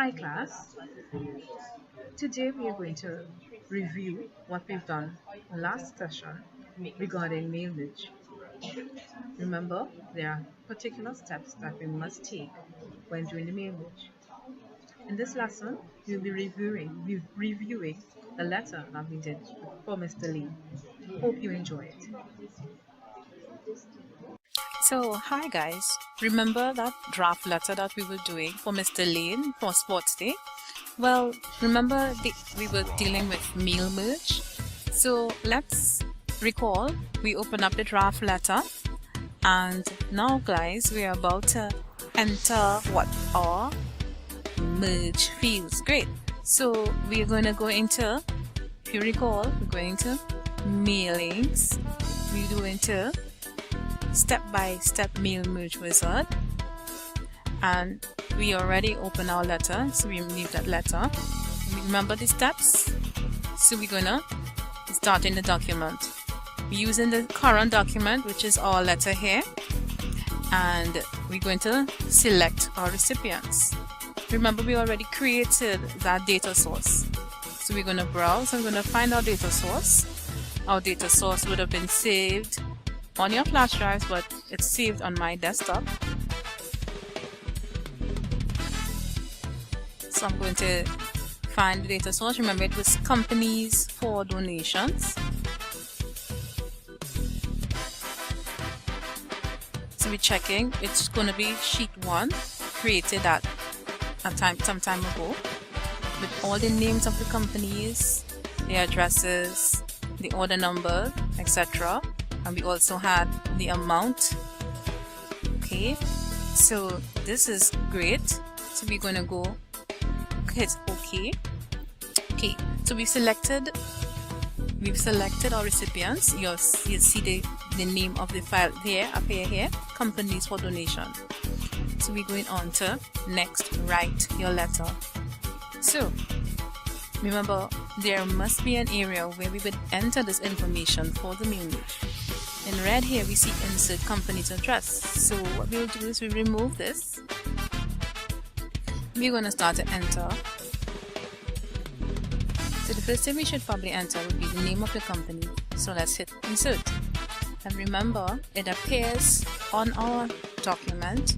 Hi class, today we are going to review what we've done last session regarding mail merge. Remember, there are particular steps that we must take when doing the mail merge. In this lesson, we'll be reviewing the letter that we did for Mr. Lee. Hope you enjoy it. So, hi guys. Remember that draft letter that we were doing for Mr. Lane for Sports Day? Well, remember we were dealing with mail merge. So let's recall, we open up the draft letter, and now guys, we are about to enter what are merge fields. Great. So we are going to go into, if you recall, we're going to mailings. We're going to step-by-step mail merge wizard, and we already open our letter, so we leave that letter. Remember the steps? So we're gonna start in the document. We're using the current document, which is our letter here, and we're going to select our recipients. Remember, we already created that data source, so we're going to browse and we're going to find our data source. Our data source would have been saved on your flash drives, but it's saved on my desktop. So I'm going to find the data source. Remember, it was companies for donations. So we're checking. It's going to be sheet 1, created at some time ago, with all the names of the companies, the addresses, the order number, etc. And we also had the amount. Okay, so this is great. So we're going to go hit OK. Okay, so we've selected our recipients. You see the name of the file here, up here, companies for donation. So we're going on to next, write your letter. So remember, there must be an area where we would enter this information for the mail merge. In red here we see insert company's address. So what we will do is we remove this. We're going to start to enter. So the first thing we should probably enter would be the name of the company. So let's hit insert. And remember, it appears on our document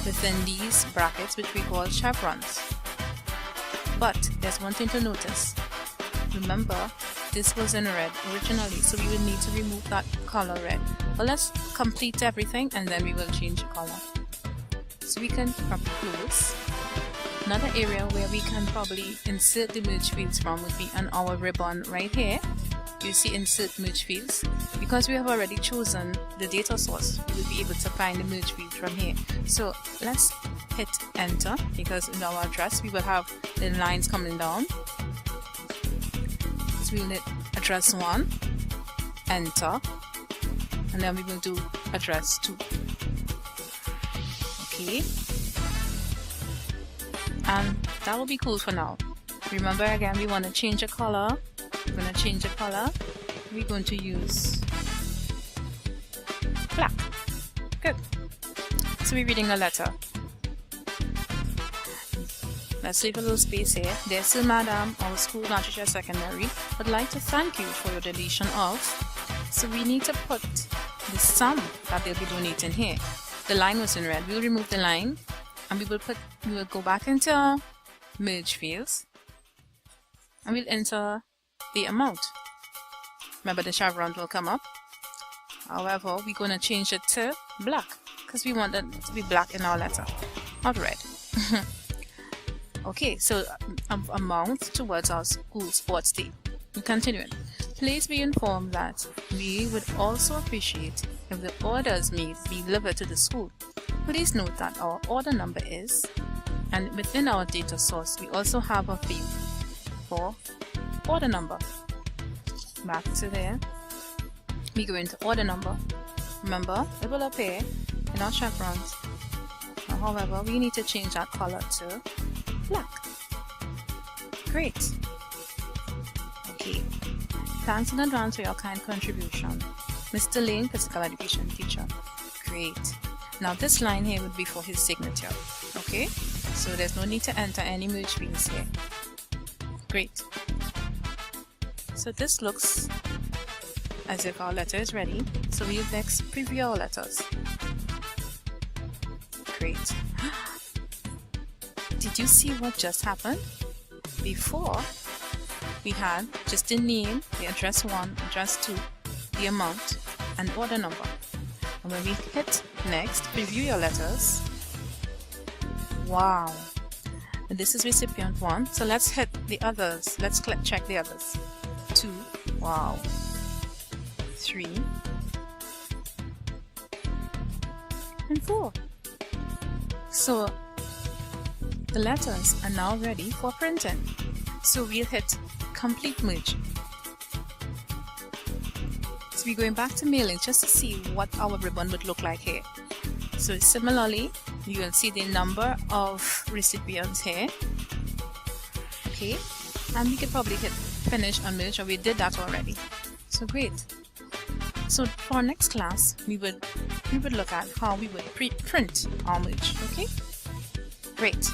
within these brackets, which we call chevrons. But there's one thing to notice. Remember, this was in red originally, so we will need to remove that color red. But let's complete everything and then we will change the color. So we can probably close. Another area where we can probably insert the merge fields from would be on our ribbon right here. You see insert merge fields. Because we have already chosen the data source, we will be able to find the merge field from here. So let's hit enter, because in our address we will have the lines coming down. So we'll hit address 1, enter, and then we will do address 2. Okay, and that will be cool for now. Remember, again, we want to change the color. We're going to change the color. We're going to use black. Good. So we're reading the letter. Let's leave a little space here. Dear Sir, Madam, our school, Natchester Secondary, would like to thank you for your donation of. So we need to put the sum that they'll be donating here. The line was in red. We'll remove the line, and we will go back into our merge fields, and we'll enter the amount. Remember, the chevron will come up. However, we're going to change it to black, because we want it to be black in our letter, not red. Okay, so amount towards our school sports day. We continue. Please be informed that we would also appreciate if the orders made be delivered to the school. Please note that our order number is, and within our data source we also have a field for order number. Back to there, we go into order number. Remember, it will appear in our chevrons. However, we need to change that color to black. Great. Okay. Thanks in advance for your kind contribution. Mr. Lane, physical education teacher. Great. Now this line here would be for his signature. Okay, so there's no need to enter any merge fields here. Great. So this looks as if our letter is ready. So we'll next preview our letters. Great. Did you see what just happened? Before, we had just the name, the address 1, address 2, the amount, and order number. And when we hit next, preview your letters. Wow. And this is recipient 1. So let's hit the others. Let's check the others. 2. Wow. 3. And 4. So the letters are now ready for printing. So we'll hit complete merge. So we're going back to mailing just to see what our ribbon would look like here. So similarly, you will see the number of recipients here. Okay, and we could probably hit finish and merge, or we did that already. So great. So for our next class, we would look at how we would print our merge. Okay, great.